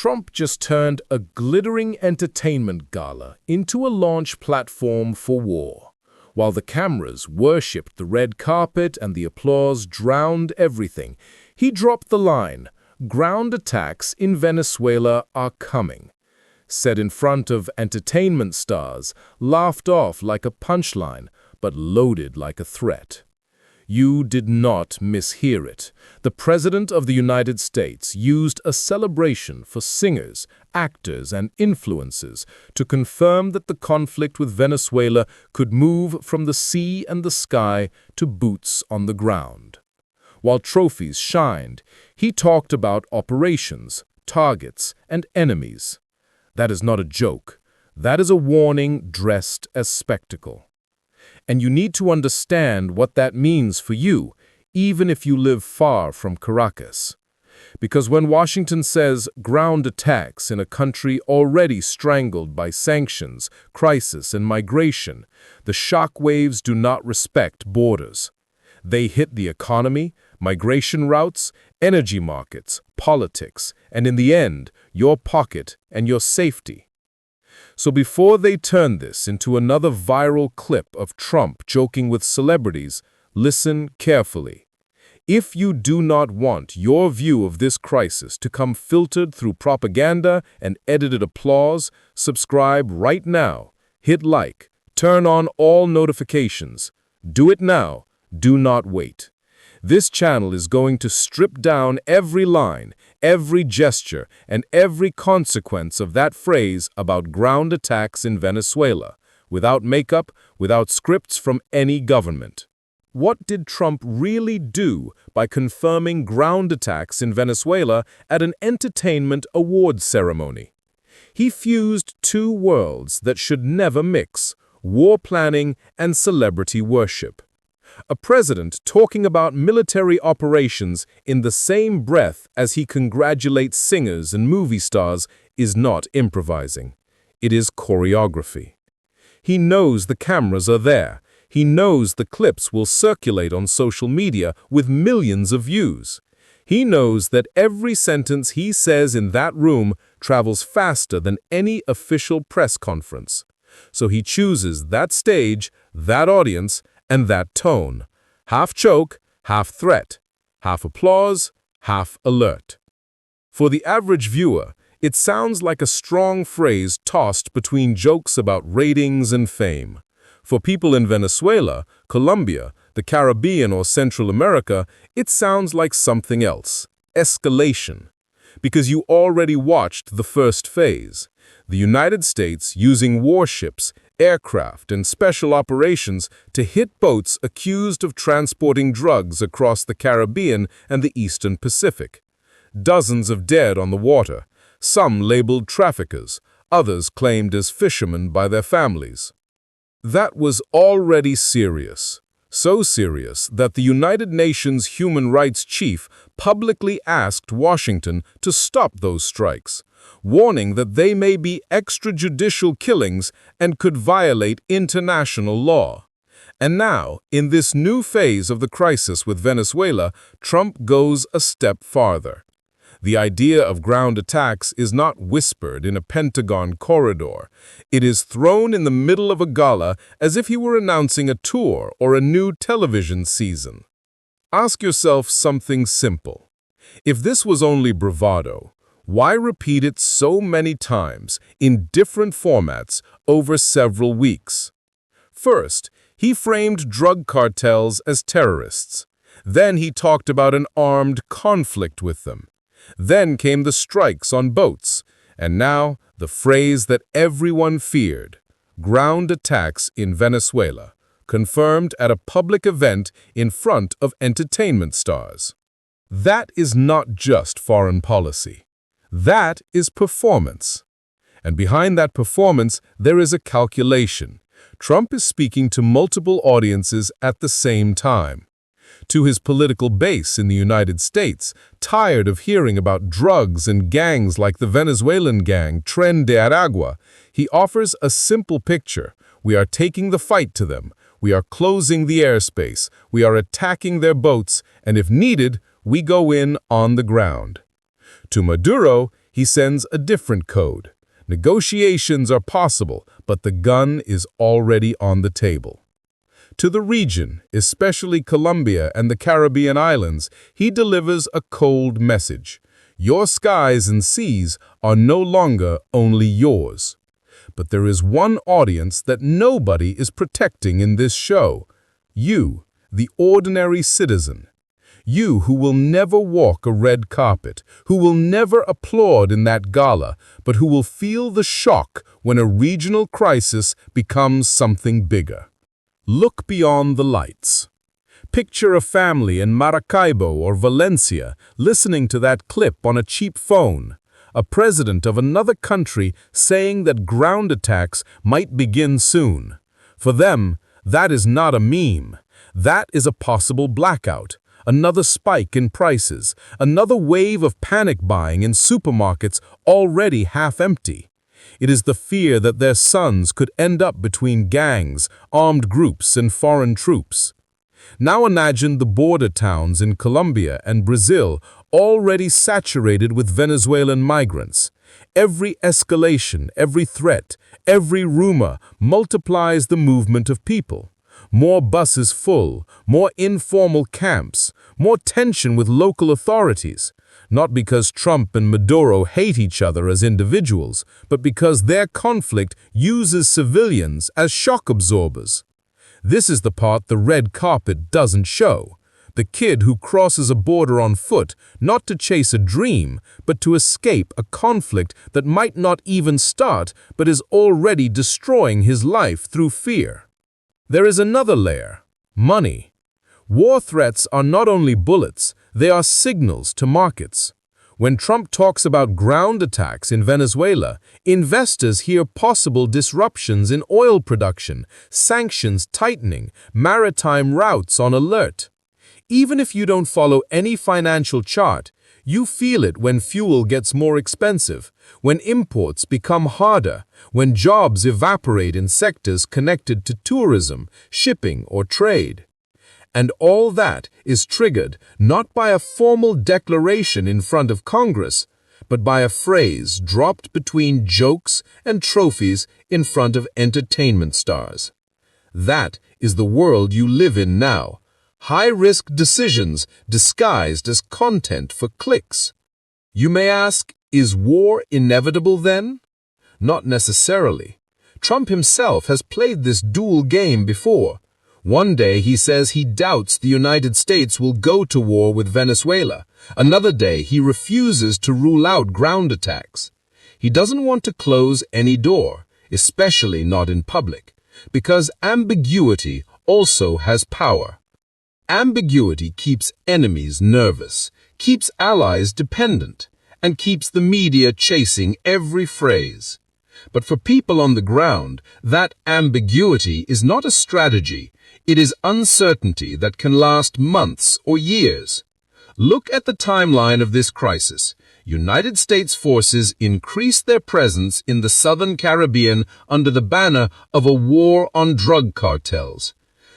Trump just turned a glittering entertainment gala into a launch platform for war. While the cameras worshipped the red carpet and the applause drowned everything, he dropped the line, "Ground attacks in Venezuela are coming," said in front of entertainment stars, laughed off like a punchline, but loaded like a threat. You did not mishear it. The President of the United States used a celebration for singers, actors, and influencers to confirm that the conflict with Venezuela could move from the sea and the sky to boots on the ground. While trophies shined, he talked about operations, targets, and enemies. That is not a joke. That is a warning dressed as spectacle. And you need to understand what that means for you, even if you live far from Caracas. Because when Washington says ground attacks in a country already strangled by sanctions, crisis, and migration, the shock waves do not respect borders. They hit the economy, migration routes, energy markets, politics, and in the end, your pocket and your safety. So before they turn this into another viral clip of Trump joking with celebrities, listen carefully. If you do not want your view of this crisis to come filtered through propaganda and edited applause, subscribe right now, hit like, turn on all notifications. Do it now, do not wait. This channel is going to strip down every line, every gesture, and every consequence of that phrase about ground attacks in Venezuela, without makeup, without scripts from any government. What did Trump really do by confirming ground attacks in Venezuela at an entertainment awards ceremony? He fused two worlds that should never mix: war planning and celebrity worship. A president talking about military operations in the same breath as he congratulates singers and movie stars is not improvising. It is choreography. He knows the cameras are there. He knows the clips will circulate on social media with millions of views. He knows that every sentence he says in that room travels faster than any official press conference. So he chooses that stage, that audience, and that tone. Half joke, half threat, half applause, half alert. For the average viewer, it sounds like a strong phrase tossed between jokes about ratings and fame. For people in Venezuela, Colombia, the Caribbean, or Central America, it sounds like something else: escalation. Because you already watched the first phase. The United States using warships, aircraft, and special operations to hit boats accused of transporting drugs across the Caribbean and the Eastern Pacific. Dozens of dead on the water, some labeled traffickers, others claimed as fishermen by their families. That was already serious. So serious that the United Nations Human Rights Chief publicly asked Washington to stop those strikes, warning that they may be extrajudicial killings and could violate international law. And now, in this new phase of the crisis with Venezuela, Trump goes a step farther. The idea of ground attacks is not whispered in a Pentagon corridor. It is thrown in the middle of a gala as if he were announcing a tour or a new television season. Ask yourself something simple. If this was only bravado, why repeat it so many times in different formats over several weeks? First, he framed drug cartels as terrorists. Then he talked about an armed conflict with them. Then came the strikes on boats, and now the phrase that everyone feared: ground attacks in Venezuela, confirmed at a public event in front of entertainment stars. That is not just foreign policy. That is performance. And behind that performance, there is a calculation. Trump is speaking to multiple audiences at the same time. To his political base in the United States, tired of hearing about drugs and gangs like the Venezuelan gang Tren de Aragua, he offers a simple picture. We are taking the fight to them. We are closing the airspace. We are attacking their boats, and if needed, we go in on the ground. To Maduro, he sends a different code. Negotiations are possible, but the gun is already on the table. To the region, especially Colombia and the Caribbean islands, he delivers a cold message. Your skies and seas are no longer only yours. But there is one audience that nobody is protecting in this show. You, the ordinary citizen. You who will never walk a red carpet, who will never applaud in that gala, but who will feel the shock when a regional crisis becomes something bigger. Look beyond the lights. Picture a family in Maracaibo or Valencia listening to that clip on a cheap phone. A president of another country saying that ground attacks might begin soon. For them, that is not a meme. That is a possible blackout. Another spike in prices, another wave of panic buying in supermarkets already half empty. It is the fear that their sons could end up between gangs, armed groups, and foreign troops. Now imagine the border towns in Colombia and Brazil already saturated with Venezuelan migrants. Every escalation, every threat, every rumor multiplies the movement of people. More buses full, more informal camps, more tension with local authorities. Not because Trump and Maduro hate each other as individuals, but because their conflict uses civilians as shock absorbers. This is the part the red carpet doesn't show. The kid who crosses a border on foot, not to chase a dream, but to escape a conflict that might not even start, but is already destroying his life through fear. There is another layer: money. War threats are not only bullets, they are signals to markets. When Trump talks about ground attacks in Venezuela, investors hear possible disruptions in oil production, sanctions tightening, maritime routes on alert. Even if you don't follow any financial chart, you feel it when fuel gets more expensive, when imports become harder, when jobs evaporate in sectors connected to tourism, shipping, or trade. And all that is triggered not by a formal declaration in front of Congress, but by a phrase dropped between jokes and trophies in front of entertainment stars. That is the world you live in now. High-risk decisions disguised as content for clicks. You may ask, is war inevitable then? Not necessarily. Trump himself has played this dual game before. One day he says he doubts the United States will go to war with Venezuela. Another day he refuses to rule out ground attacks. He doesn't want to close any door, especially not in public, because ambiguity also has power. Ambiguity keeps enemies nervous, keeps allies dependent, and keeps the media chasing every phrase. But for people on the ground, that ambiguity is not a strategy. It is uncertainty that can last months or years. Look at the timeline of this crisis. United States forces increased their presence in the southern Caribbean under the banner of a war on drug cartels.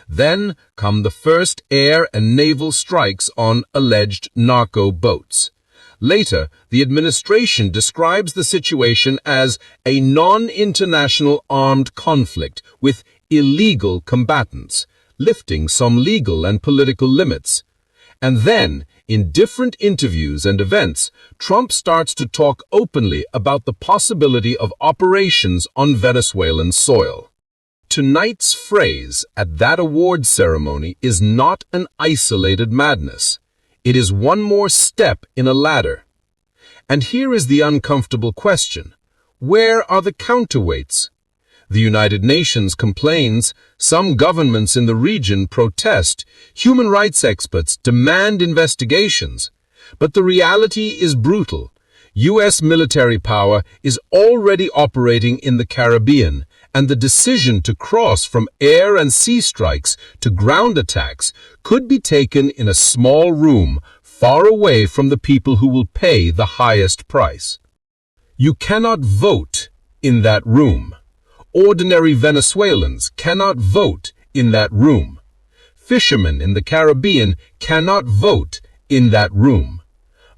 Then come the first air and naval strikes on alleged narco boats. Later, the administration describes the situation as a non-international armed conflict with illegal combatants, lifting some legal and political limits. And then, in different interviews and events, Trump starts to talk openly about the possibility of operations on Venezuelan soil. Tonight's phrase at that award ceremony is not an isolated madness. It is one more step in a ladder. And here is the uncomfortable question. Where are the counterweights? The United Nations complains, some governments in the region protest, human rights experts demand investigations. But the reality is brutal. U.S. military power is already operating in the Caribbean, and the decision to cross from air and sea strikes to ground attacks could be taken in a small room far away from the people who will pay the highest price. You cannot vote in that room. Ordinary Venezuelans cannot vote in that room. Fishermen in the Caribbean cannot vote in that room.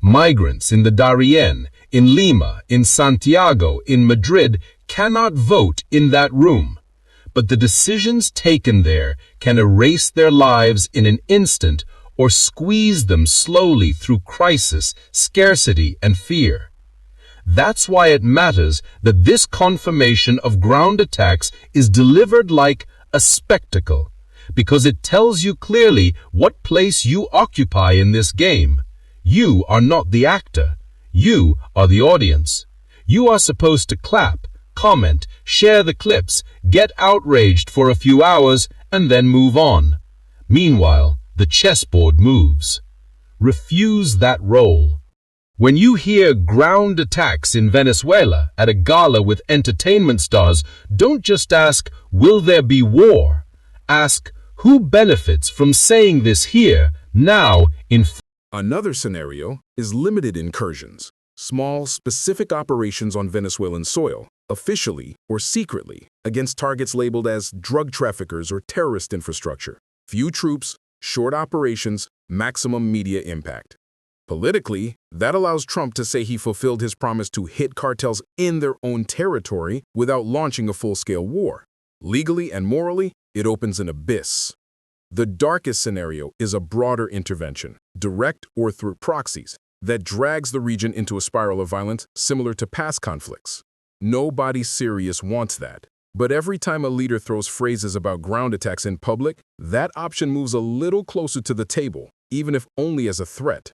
Migrants in the Darien, in Lima, in Santiago, in Madrid cannot vote in that room, but the decisions taken there can erase their lives in an instant or squeeze them slowly through crisis, scarcity, and fear. That's why it matters that this confirmation of ground attacks is delivered like a spectacle, because it tells you clearly what place you occupy in this game. You are not the actor. You are the audience. You are supposed to clap, comment, share the clips, get outraged for a few hours, and then move on. Meanwhile, the chessboard moves. Refuse that role. When you hear ground attacks in Venezuela at a gala with entertainment stars, don't just ask, will there be war? Ask, who benefits from saying this here, now, in... Another scenario is limited incursions, small, specific operations on Venezuelan soil, officially or secretly, against targets labeled as drug traffickers or terrorist infrastructure. Few troops, short operations, maximum media impact. Politically, that allows Trump to say he fulfilled his promise to hit cartels in their own territory without launching a full-scale war. Legally and morally, it opens an abyss. The darkest scenario is a broader intervention, direct or through proxies, that drags the region into a spiral of violence similar to past conflicts. Nobody serious wants that. But every time a leader throws phrases about ground attacks in public, that option moves a little closer to the table, even if only as a threat.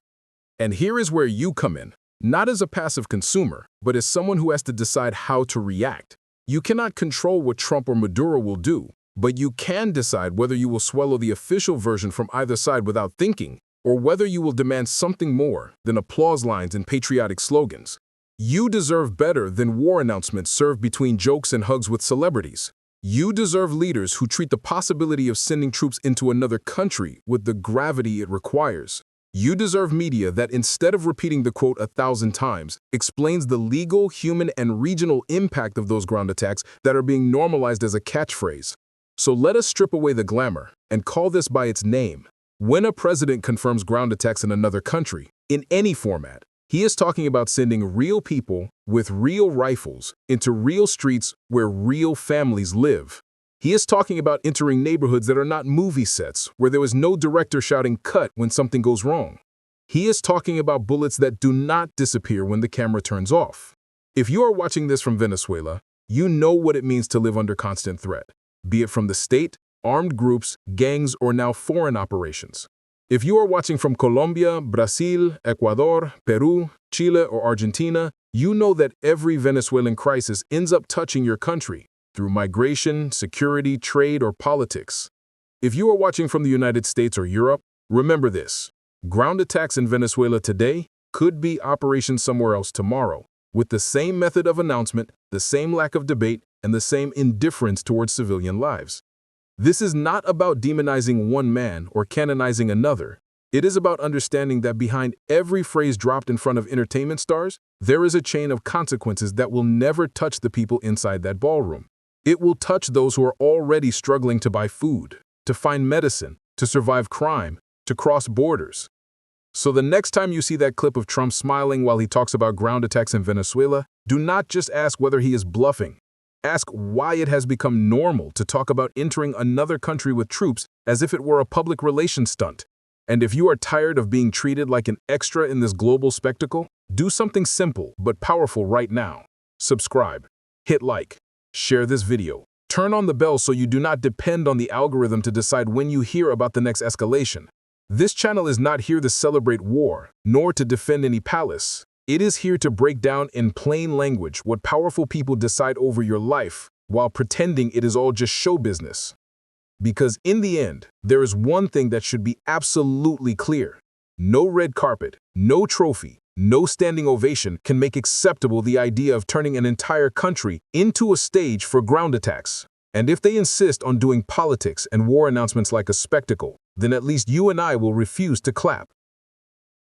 And here is where you come in, not as a passive consumer, but as someone who has to decide how to react. You cannot control what Trump or Maduro will do, but you can decide whether you will swallow the official version from either side without thinking, or whether you will demand something more than applause lines and patriotic slogans. You deserve better than war announcements served between jokes and hugs with celebrities. You deserve leaders who treat the possibility of sending troops into another country with the gravity it requires. You deserve media that, instead of repeating the quote 1,000 times, explains the legal, human, and regional impact of those ground attacks that are being normalized as a catchphrase. So let us strip away the glamour and call this by its name. When a president confirms ground attacks in another country, in any format, he is talking about sending real people with real rifles into real streets where real families live. He is talking about entering neighborhoods that are not movie sets, where there is no director shouting cut when something goes wrong. He is talking about bullets that do not disappear when the camera turns off. If you are watching this from Venezuela, you know what it means to live under constant threat, be it from the state, armed groups, gangs, or now foreign operations. If you are watching from Colombia, Brazil, Ecuador, Peru, Chile, or Argentina, you know that every Venezuelan crisis ends up touching your country through migration, security, trade, or politics. If you are watching from the United States or Europe, remember this. Ground attacks in Venezuela today could be operations somewhere else tomorrow, with the same method of announcement, the same lack of debate, and the same indifference towards civilian lives. This is not about demonizing one man or canonizing another. It is about understanding that behind every phrase dropped in front of entertainment stars, there is a chain of consequences that will never touch the people inside that ballroom. It will touch those who are already struggling to buy food, to find medicine, to survive crime, to cross borders. So the next time you see that clip of Trump smiling while he talks about ground attacks in Venezuela, do not just ask whether he is bluffing. Ask why it has become normal to talk about entering another country with troops as if it were a public relations stunt. And if you are tired of being treated like an extra in this global spectacle, do something simple but powerful right now. Subscribe, hit like, share this video, turn on the bell so you do not depend on the algorithm to decide when you hear about the next escalation. This channel is not here to celebrate war, nor to defend any palace. It is here to break down in plain language what powerful people decide over your life while pretending it is all just show business. Because in the end, there is one thing that should be absolutely clear. No red carpet, no trophy, no standing ovation can make acceptable the idea of turning an entire country into a stage for ground attacks. And if they insist on doing politics and war announcements like a spectacle, then at least you and I will refuse to clap.